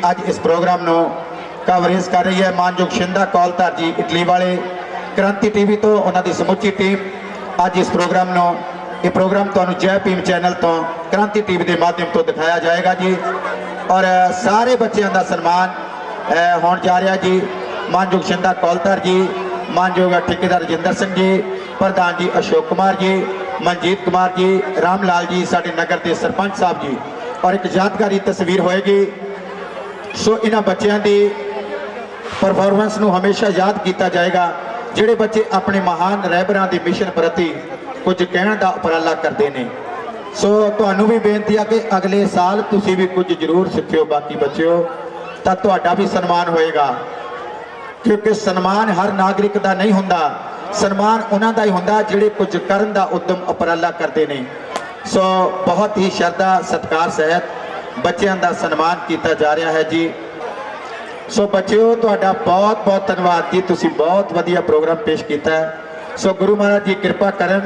अज इस programme no coverage कर रही है मानयोग शिंदा कौलधार जी इटली वाले क्रांति टीवी तो उन्होंने समुची टीम अज इस प्रोग्राम नो ये प्रोग्राम तो जय भीम चैनल तो क्रांति टीवी के माध्यम तो दिखाया जाएगा जी। और सारे बच्चों का सन्मान होने जा रहा जी। मानयोग शिंदा कौलधार जी, मानयोग ठेकेदार रजिंदर सिंह जी, प्रधान जी अशोक कुमार जी, मनजीत कुमार जी, राम लाल जी, साडे नगर के सरपंच साहब जी। और एक यादगारी तस्वीर होएगी। सो इन्होंने बच्चों की परफॉर्मेंस को हमेशा याद किया जाएगा जिहड़े बच्चे अपने महान रहबरां की मिशन प्रति कुछ कहने का उपराला करते हैं। सो तुहानू भी बेनती है कि अगले साल तुसी भी कुछ जरूर सीखियो बाकी बच्चों, तो तुहाडा भी सन्मान होएगा, क्योंकि सन्मान हर नागरिक का नहीं हुंदा, सन्मान उन्होंने ही हुंदा जिहड़े कुछ करन दा उद्यम उपराला करते हैं। सो बहुत ही श्रद्धा सत्कार सहित बच्चों का सन्मान किया जा रहा है जी। सो बच्चों तुहाडा बहुत बहुत धन्यवाद जी, तुसी बहुत वधिया प्रोग्राम पेश किया है। सो गुरु महाराज जी कृपा करन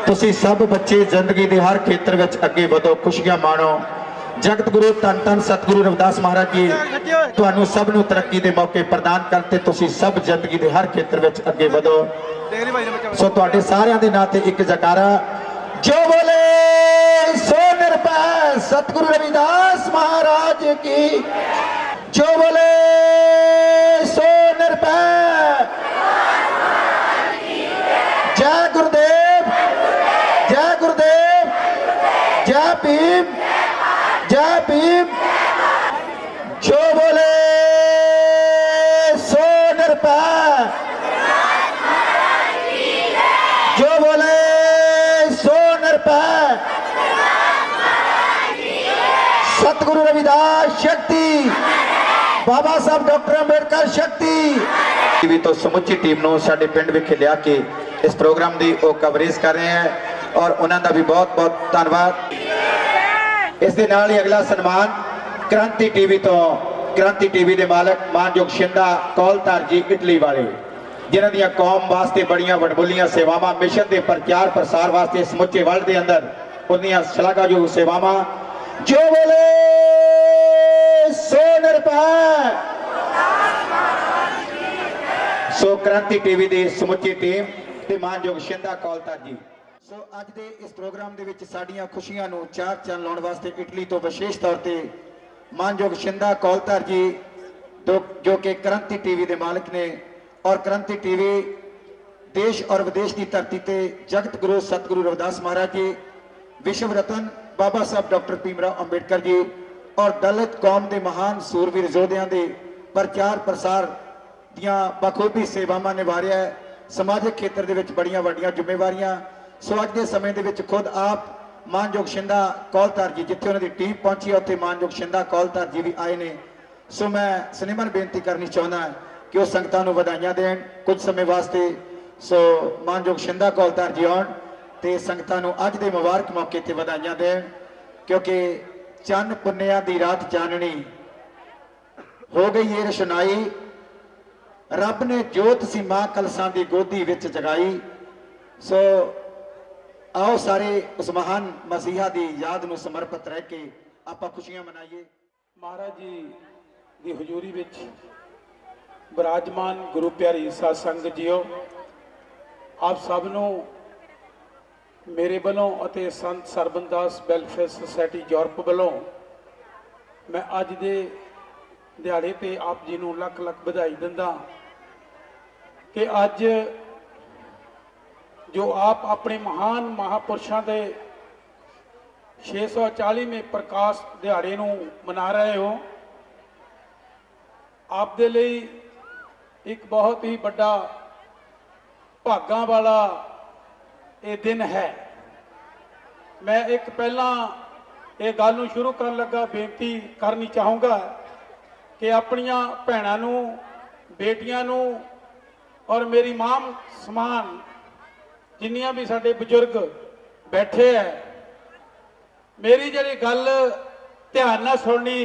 तुसी सब बच्चे जिंदगी के हर खेत्र में अगे वधो, खुशियां माणो। जगत गुरु धन धन सतगुरु रविदास महाराज जी तुहानू सब नू तरक्की के मौके प्रदान करते, तुसी सब जिंदगी के हर खेत्र में अगे वधो। सो तुहाडे सारियां दे नाते एक जयकारा, जो बोले सो निरभय सतगुरु रविदास महाराज की, जो बोले सो निरभय। जय गुरुदेव, जय गुरुदेव, जय भीम, जय भीम। जो बोले सो निरभय, जो बोले सो निरभय। सतगुरु रविदास शक्ति, बाबा साहब डॉक्टर अंबेडकर शक्ति। भी तो समुची टीम नो साडे पिंड विखे लिया के इस प्रोग्राम की वो कवरेज कर रहे हैं और उन्होंने भी बहुत बहुत धन्यवाद। इस दे नाल ही अगला सन्मान क्रांति टीवी तो क्रांति टीवी के मालक मानयोग शिंदा कौलधार जी इटली वाले, जिन्हां दी कौम वास्ते बड़ियां वडमुलियां सेवावां मिशन के प्रचार प्रसार वास्ते समुचे वर्ल्ड के अंदर उन्दियां शलाघायोग सेवावां। जो बोले सो निरभय। सो क्रांति टीवी की समुची टीम ते मानयोग शिंदा कौलधार जी। सो अज दे इस प्रोग्राम दे विच साडियां खुशियां नूं चार चंद लाउण वास्ते इटली तो विशेष तौर पर मानयोग शिंदा कौलधार जी जो कि क्रांति टीवी के मालिक ने, और क्रांति टीवी देश और विदेश की धरती ते जगत गुरु सतगुरु रविदास महाराज जी, विश्व रतन बाबा साहब डॉक्टर भीमराव अंबेडकर जी और दलित कौम के महान सूरवीर योद्धियां के प्रचार प्रसार दियां बखूबी सेवावां निभा रहा है। समाजिक खेत्र के बड़ियां वड्डियां जिम्मेवारियां। सो अज के समय के खुद आप मानयोग शिंदा कौलधार जी जिथे उन्होंने टीम पहुंची उत्थे मानयोग शिंदा कौलधार जी भी आए ने। सो मैं सिनेमन बेनती करनी चाहना कि वह संगतां नूं वधाइयां देण कुछ समय वास्ते। सो मानयोग शिंदा कौलधार जी आउण ते संगतां नूं अज दे मुबारक मौके ते वधाइयां देण, क्योंकि चन्न पुन्निया दी रात चाननी हो गई ये रोशनाई, रब ने जोत सी मां कलसां दी गोदी विच जगाई। सो आओ सारे उस महान मसीहा की याद नूं समर्पित रह के आपां खुशियां मनाइए। महाराज जी की हजूरी विच विराजमान गुरु प्यारी साध संगत जीओ, आप सब नूं मेरे वालों अते संत सरबनदास वैलफेयर सोसाइटी यूरोप वालों मैं अज दे दिहाड़े ते आप जी नूं लख लख बधाई दिंदा कि अज जो आप अपने महान महापुरुषों के 640वें प्रकाश दिहाड़े नूं मना रहे हो। आप दे लई एक बहुत ही बड़ा भागां वाला ये दिन है। मैं एक पहला ये गल नूं शुरू करन लगा बेनती करनी चाहूँगा कि अपनियां भैणां नूं बेटियां नूं और मेरी मां समान जिन्नियां भी साडे बजुर्ग बैठे है, मेरी जिहड़ी गल ध्यान नाल सुननी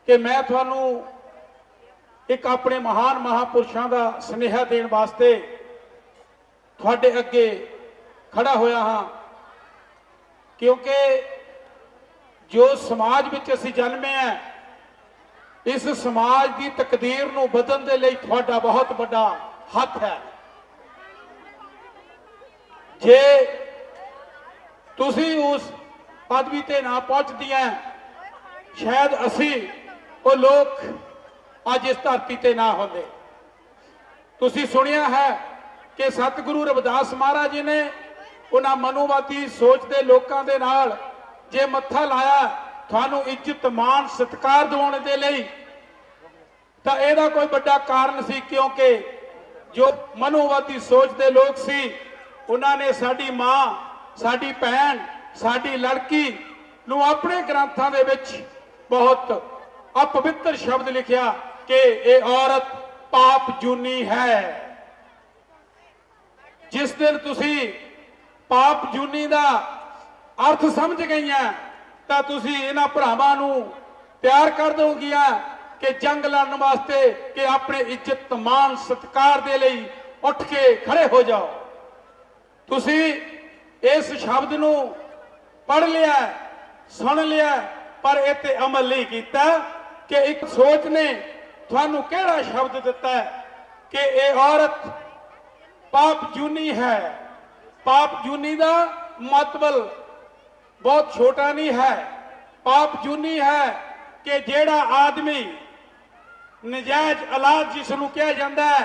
कि मैं तुहानूं एक अपने महान महापुरुषों का सुनेहा देण वास्ते तुहाडे अगे खड़ा होया हाँ, क्योंकि जो समाज विच असीं जन्मे हैं इस समाज की तकदीर नूं बदलण दे लई तुहाडा बहुत बड़ा हथ है। जे तुसी उस पदवी ते ना पहुंचदियां शायद असी वो लोग अज इस धरती ते ना होंदे। तुसी सुनिया है कि सतगुरु रविदास महाराज जी ने उन्हां मनुवादी सोच के लोगों के नाल जे मत्था लाया थानू इज्जत मान सत्कार दिवाने दे लई, तां इहदा कोई बड़ा कारण सी, क्योंकि जो मनुवादी सोच के लोग सी उन्होंने साडी मां, साडी भैन, साडी लड़की नूं अपने ग्रंथां दे विच बहुत अपवित्र शब्द लिखिया कि ये औरत पाप जूनी है। जिस दिन तुसी पाप जूनी का अर्थ समझ गई तो तुसी इन्हां भरावां नूं तैयार कर दोगियां कि जंग लड़न वास्ते कि अपने इज्जत मान सत्कार दे लई उठ के खड़े हो जाओ। तुसी इस शब्द नूं पढ़ लिया, सुन लिया, पर इते अमल नहीं किया कि एक सोच ने थानू केड़ा शब्द दिता है कि ये औरत पाप जूनी है। पाप जूनी का मतलब बहुत छोटा नहीं है। पाप जूनी है कि जेड़ा आदमी नजायज औलाद जिसनू कहा जाता है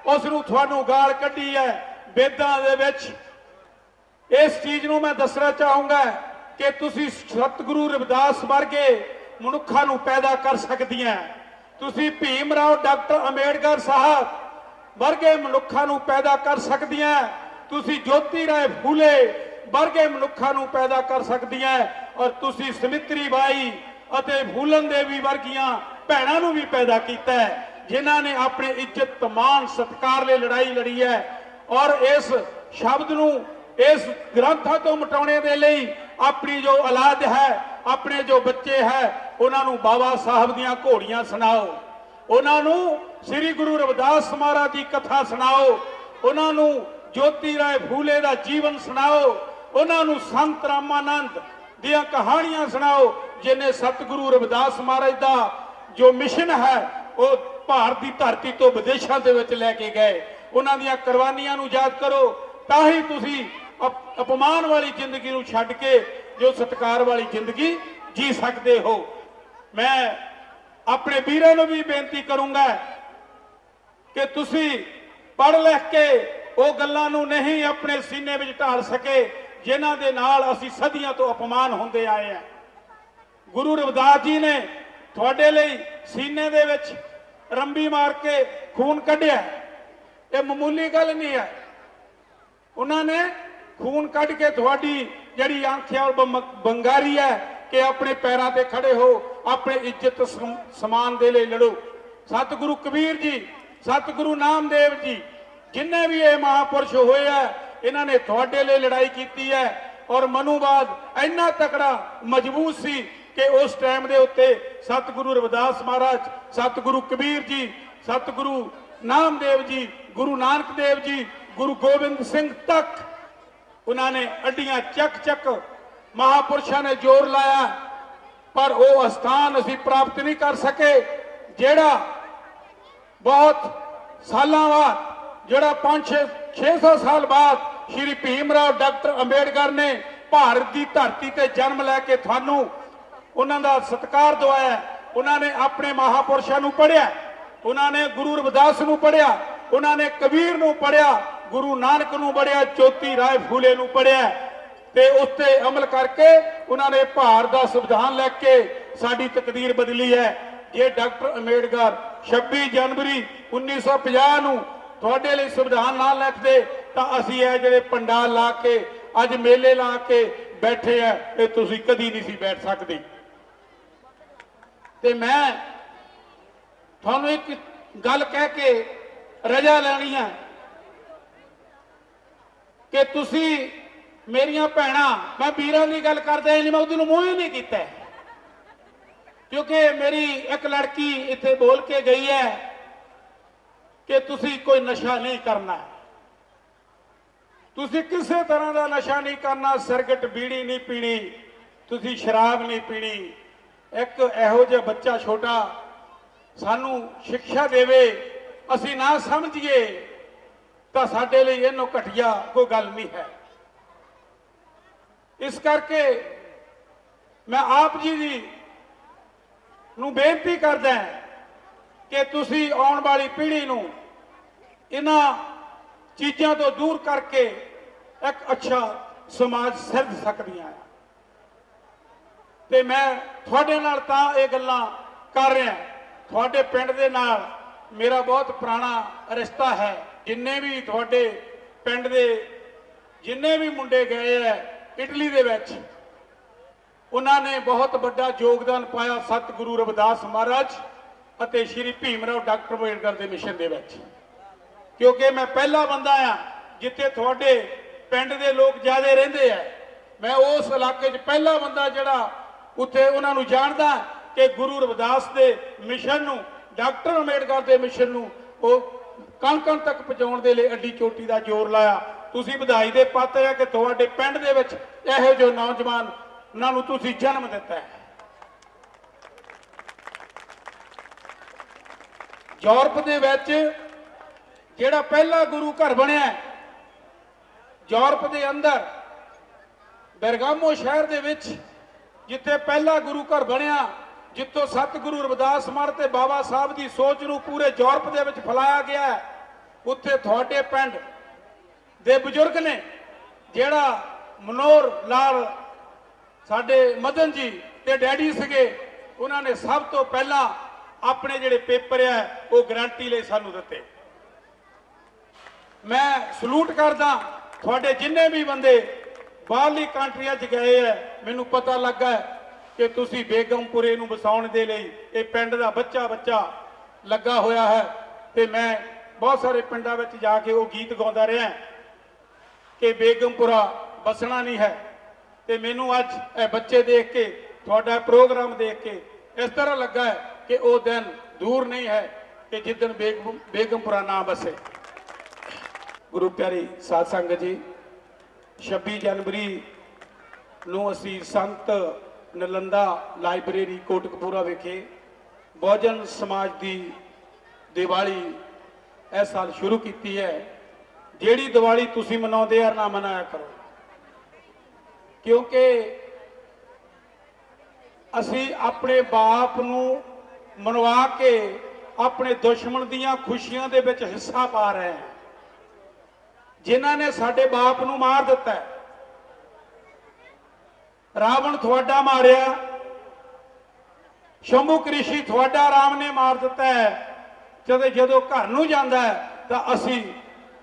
उसनू थानू गाल कढ़ी है वेदां दे विच। इस चीज नू मैं दसना चाहूंगा कि तुसी सतगुरु रविदास वर्गे मनुखा नू पैदा कर सकदियां, तुसी भीम राव डॉक्टर अंबेडकर साहब वर्गे मनुखा नू पैदा कर सकदियां, तुसी ज्योति राय फूले वर्गे मनुखा नू पैदा कर सकदियां, और तुसी सवित्री बाई अते फूलन देवी वर्गियां भैणां नू भी पैदा कीता है जिन्हां ने अपने इज्जत मान सत्कार ले लड़ाई लड़ी है। और इस शब्द नू इस ग्रंथां तो मिटाने दे लई अपनी जो औलाद है, अपने जो बच्चे है, उन्होंने बाबा साहब दियां घोड़ियां सुनाओ, उन्होंने श्री गुरु रविदास महाराज की कथा सुनाओ, उन्होंने ज्योति राय फूले का जीवन सुनाओ, उन्होंने संत रामानंद दियां कहानियां सुनाओ, जिन्हें सतगुरु रविदास महाराज का जो मिशन है वो भारत की धरती तो विदेशों के विच लैके गए। उन्हां दियां कुर्बानियां नूं याद करो, ताही तुसी अपमान वाली जिंदगी नूं छड्ड के जो सत्कार वाली जिंदगी जी सकते हो। मैं अपने वीरों नूं भी बेनती करूंगा कि तुसी पढ़ लिख के वो गल्लां नूं नहीं अपने सीने विच ढाल सके जिन्हां दे नाल असीं सदियां तो अपमान होंदे आए हैं। गुरु रविदास जी ने तुहाडे लई सीने दे विच रंबी मार के खून कढ़िया, ये मामूली गल नहीं है। उन्होंने खून कढ़ के थोड़ी जड़ी आंखें और बंगारी है कि अपने पैरों पे खड़े हो, अपने इज्जत समान दे ले लड़ो। सतगुरु कबीर जी, सतगुरु नामदेव जी, जिन्हें भी ये महापुरुष होए है, इन्होंने थोड़े लिए लड़ाई की है। और मनुवाद इन्ना तकड़ा मजबूत सी कि उस टाइम के उत्ते सतगुरु रविदास महाराज, सतगुरु कबीर जी, सतगुरु नामदेव जी, गुरु नानक देव जी, गुरु गोबिंद सिंह तक उन्होंने अड्डियां चक चक महापुरुषों ने जोर लाया, पर वो स्थान असी प्राप्त नहीं कर सके जेड़ा बहुत सालों बाद, जेड़ा 500-600 साल बाद श्री भीमराव डॉक्टर अंबेडकर ने भारत की धरती ते जन्म लैके थानू उन्हां दा सत्कार दवाया। उन्होंने अपने महापुरुषों नूं पढ़िया, उन्होंने गुरु रविदास नूं पढ़िया, उन्होंने कबीर नूं पढ़िया, गुरु नानक नूं पढ़िया, ज्योति राय फूले नूं पढ़िया, ते उसते अमल करके उन्होंने भारत का संविधान लैके साडी तकदीर बदली है। जे डॉक्टर अंबेडकर 26 जनवरी 1950 नूं तुहाडे लई संविधान ना लिखदे तां असीं इह जिहड़े पंडाल ला के अज मेले ला के बैठे है, ये तुसीं कदी नहीं सी बैठ सकदे। ते मैं तुहानूं एक गल कह के रजा लैनी है कि तुसीं मेरियां भैणां, मैं वीरां दी गल करदा नहीं, मैं उहदे नूं मूंह ही नहीं कीता, क्योंकि मेरी एक लड़की इत्थे बोल के गई है कि तुसी कोई नशा नहीं करना, तुसी किसी तरह का नशा नहीं करना, सिगरट बीड़ी नहीं पीनी, तुसी शराब नहीं पीनी। एक इहो जिहा बच्चा छोटा ਸਾਨੂੰ ਸਿੱਖਿਆ ਦੇਵੇ, ਅਸੀਂ ਨਾ ਸਮਝੀਏ ਤਾਂ ਸਾਡੇ ਲਈ ਇਹਨੋਂ ਘਟੀਆ ਕੋਈ ਗੱਲ ਨਹੀਂ ਹੈ। ਇਸ ਕਰਕੇ ਮੈਂ ਆਪ ਜੀ ਦੀ ਨੂੰ ਬੇਨਤੀ ਕਰਦਾ ਕਿ ਤੁਸੀਂ ਆਉਣ ਵਾਲੀ ਪੀੜ੍ਹੀ ਨੂੰ ਇਹਨਾਂ ਚੀਜ਼ਾਂ ਤੋਂ ਦੂਰ ਕਰਕੇ ਇੱਕ ਅੱਛਾ ਸਮਾਜ ਸਿਰਜ ਸਕਦੀਆਂ ਹੈ। ਤੇ ਮੈਂ ਤੁਹਾਡੇ ਨਾਲ ਤਾਂ ਇਹ ਗੱਲਾਂ ਕਰ ਰਿਹਾ, ਤੁਹਾਡੇ ਪਿੰਡ ਦੇ ਨਾਲ ਮੇਰਾ ਬਹੁਤ ਪੁਰਾਣਾ ਰਿਸ਼ਤਾ ਹੈ। ਜਿੰਨੇ ਵੀ ਤੁਹਾਡੇ ਪਿੰਡ ਦੇ ਜਿੰਨੇ ਵੀ ਮੁੰਡੇ ਗਏ ਹੈ ਇਟਲੀ ਦੇ ਵਿੱਚ, ਉਹਨਾਂ ਨੇ ਬਹੁਤ ਵੱਡਾ ਯੋਗਦਾਨ ਪਾਇਆ ਸਤਿਗੁਰੂ ਰਵਿਦਾਸ ਮਹਾਰਾਜ ਅਤੇ ਸ਼੍ਰੀ ਭੀਮ ਰਾਓ ਡਾਕਟਰ ਅੰਬੇਡਕਰ ਦੇ ਮਿਸ਼ਨ ਦੇ ਵਿੱਚ। ਕਿਉਂਕਿ ਮੈਂ ਪਹਿਲਾ ਬੰਦਾ ਆ ਜਿੱਥੇ ਤੁਹਾਡੇ ਪਿੰਡ ਦੇ ਲੋਕ ਜ਼ਿਆਦਾ ਰਹਿੰਦੇ ਆ, ਮੈਂ ਉਸ ਇਲਾਕੇ 'ਚ ਪਹਿਲਾ ਬੰਦਾ ਜਿਹੜਾ ਉੱਥੇ ਉਹਨਾਂ ਨੂੰ ਜਾਣਦਾ ਕਿ ਗੁਰੂ ਰਵਿਦਾਸ ਦੇ ਮਿਸ਼ਨ ਨੂੰ, ਡਾਕਟਰ ਅੰਬੇਡਕਰ ਦੇ ਮਿਸ਼ਨ ਨੂੰ ਉਹ ਕਣ ਕਣ ਤੱਕ ਪਹੁੰਚਾਉਣ ਦੇ ਲਈ ਅੱਡੀ ਚੋਟੀ ਦਾ ਜ਼ੋਰ ਲਾਇਆ। ਤੁਸੀਂ ਵਧਾਈ ਦੇ ਪਾਤਰ ਆ ਕਿ ਤੁਹਾਡੇ ਪਿੰਡ ਦੇ ਵਿੱਚ ਇਹੋ ਜਿਹੇ ਨੌਜਵਾਨ ਉਹਨਾਂ ਨੂੰ ਤੁਸੀਂ ਜਨਮ ਦਿੱਤਾ ਹੈ। ਯੂਰਪ ਦੇ ਵਿੱਚ ਜਿਹੜਾ ਪਹਿਲਾ ਗੁਰੂ ਘਰ ਬਣਿਆ, ਯੂਰਪ ਦੇ ਅੰਦਰ ਬਰਗਾਮੋ ਸ਼ਹਿਰ ਦੇ ਵਿੱਚ ਜਿੱਥੇ ਪਹਿਲਾ ਗੁਰੂ ਘਰ ਬਣਿਆ, ਜਿੱਥੋਂ ਸਤਿਗੁਰੂ ਰਵਿਦਾਸ ਮਹਾਰਾਜ ਤੇ ਬਾਬਾ ਸਾਹਿਬ ਦੀ ਸੋਚ ਨੂੰ ਪੂਰੇ ਯੂਰਪ ਦੇ ਵਿੱਚ ਫੈਲਾਇਆ ਗਿਆ, ਉੱਥੇ ਤੁਹਾਡੇ ਪਿੰਡ ਦੇ ਬਜ਼ੁਰਗ ਨੇ, ਜਿਹੜਾ ਮਨੋਹਰ ਲਾਲ ਸਾਡੇ ਮਦਨ ਜੀ ਤੇ ਡੈਡੀ ਸੀਗੇ, ਉਹਨਾਂ ਨੇ ਸਭ ਤੋਂ ਪਹਿਲਾਂ ਆਪਣੇ ਜਿਹੜੇ ਪੇਪਰ ਆ ਉਹ ਗਾਰੰਟੀ ਲਈ ਸਾਨੂੰ ਦਿੱਤੇ। ਮੈਂ ਸਲੂਟ ਕਰਦਾ ਤੁਹਾਡੇ ਜਿੰਨੇ ਵੀ ਬੰਦੇ ਬਾਹਰਲੀ ਕੰਟਰੀਆਂ 'ਚ ਗਏ ਆ। ਮੈਨੂੰ ਪਤਾ ਲੱਗਾ ਕਿ ਤੁਸੀਂ ਬੇਗਮਪੁਰੇ ਨੂੰ ਵਸਾਉਣ ਦੇ ਲਈ ਇਹ ਪਿੰਡ ਦਾ ਬੱਚਾ ਲੱਗਾ ਹੋਇਆ ਹੈ, ਤੇ ਮੈਂ ਬਹੁਤ ਸਾਰੇ ਪਿੰਡਾਂ ਵਿੱਚ ਜਾ ਕੇ ਉਹ ਗੀਤ ਗਾਉਂਦਾ ਰਿਹਾ ਕਿ ਬੇਗਮਪੁਰਾ ਵਸਣਾ ਨਹੀਂ ਹੈ। ਤੇ ਮੈਨੂੰ ਅੱਜ ਇਹ ਬੱਚੇ ਦੇਖ ਕੇ, ਤੁਹਾਡਾ ਪ੍ਰੋਗਰਾਮ ਦੇਖ ਕੇ ਇਸ ਤਰ੍ਹਾਂ ਲੱਗਾ ਕਿ ਉਹ ਦਿਨ ਦੂਰ ਨਹੀਂ ਹੈ ਕਿ ਜਿੱਦਣ ਬੇਗਮਪੁਰਾ ਨਾ ਵਸੇ। ਗੁਰੂ ਪਿਆਰੀ ਸਾਧ ਸੰਗਤ ਜੀ, 26 ਜਨਵਰੀ ਨੂੰ ਅਸੀਂ ਸੰਤ ਨਲੰਦਾ ਲਾਇਬ੍ਰੇਰੀ ਕੋਟਕਪੂਰਾ ਵਿਖੇ ਬਹੁਜਨ ਸਮਾਜ ਦੀ ਦੀਵਾਲੀ ਇਸ ਸਾਲ ਸ਼ੁਰੂ ਕੀਤੀ ਹੈ। ਜਿਹੜੀ ਦੀਵਾਲੀ ਤੁਸੀਂ ਮਨਾਉਂਦੇ ਆ ਨਾ ਮਨਾਇਆ ਕਰੋ, ਕਿਉਂਕਿ ਅਸੀਂ ਆਪਣੇ ਬਾਪ ਨੂੰ ਮਨਵਾ ਕੇ ਆਪਣੇ ਦੁਸ਼ਮਣ ਦੀਆਂ ਖੁਸ਼ੀਆਂ ਦੇ ਵਿੱਚ ਹਿੱਸਾ ਪਾ ਰਹੇ ਹਾਂ, ਜਿਨ੍ਹਾਂ ਨੇ ਸਾਡੇ ਬਾਪ ਨੂੰ ਮਾਰ ਦਿੱਤਾ। ਰਾਵਣ ਤੁਹਾਡਾ ਮਾਰਿਆ, ਸ਼ੰਭੂ ਕ੍ਰਿਸ਼ੀ ਤੁਹਾਡਾ ਰਾਮ ਨੇ ਮਾਰ ਦਿੱਤਾ ਹੈ। ਜਦੋਂ ਘਰ ਨੂੰ ਜਾਂਦਾ ਤਾਂ ਅਸੀਂ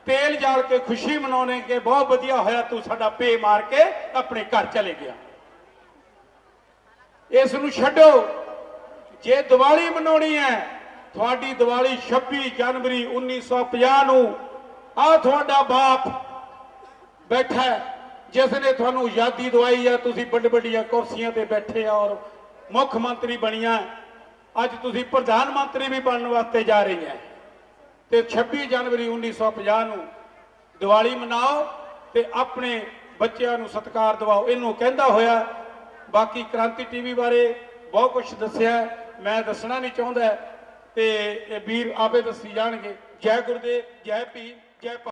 ਤੇਲ ਜਾਲ ਕੇ ਖੁਸ਼ੀ ਮਨਾਉਣੇ ਕਿ ਬਹੁਤ ਵਧੀਆ ਹੋਇਆ ਤੂੰ ਸਾਡਾ ਪੇ ਮਾਰ ਕੇ ਆਪਣੇ ਘਰ ਚਲੇ ਗਿਆ। ਇਸ ਨੂੰ ਛੱਡੋ। ਜੇ ਦੀਵਾਲੀ ਮਨਾਉਣੀ ਹੈ, ਤੁਹਾਡੀ ਦੀਵਾਲੀ 26 ਜਨਵਰੀ 1950 ਨੂੰ ਆ ਤੁਹਾਡਾ ਬਾਪ ਬੈਠਾ ਜਿਸ ਨੇ ਤੁਹਾਨੂੰ ਆਜ਼ਾਦੀ ਦਵਾਈ ਹੈ। ਤੁਸੀਂ ਵੱਡ ਵੱਡੀਆਂ ਕੁਰਸੀਆਂ ਤੇ ਬੈਠੇ ਔਰ ਮੁੱਖ ਮੰਤਰੀ ਬਣੀਆਂ, ਅੱਜ ਤੁਸੀਂ ਪ੍ਰਧਾਨ ਮੰਤਰੀ ਵੀ ਬਣਨ ਵਾਸਤੇ ਜਾ ਰਹੀ ਹੈ। ਤੇ 26 ਜਨਵਰੀ 1950 ਨੂੰ ਦੀਵਾਲੀ ਮਨਾਓ ਤੇ ਆਪਣੇ ਬੱਚਿਆਂ ਨੂੰ ਸਤਿਕਾਰ ਦਿਵਾਓ। ਇਹਨੂੰ ਕਹਿੰਦਾ ਹੋਇਆ ਬਾਕੀ ਕ੍ਰਾਂਤੀ ਟੀਵੀ ਬਾਰੇ ਬਹੁਤ ਕੁਝ ਦੱਸਿਆ, ਮੈਂ ਦੱਸਣਾ ਨਹੀਂ ਚਾਹੁੰਦਾ ਤੇ ਇਹ ਵੀਰ ਆਪੇ ਦੱਸੀ ਜਾਣਗੇ। ਜੈ ਗੁਰਦੇਵ, ਜੈ ਭੀਮ, ਜੈ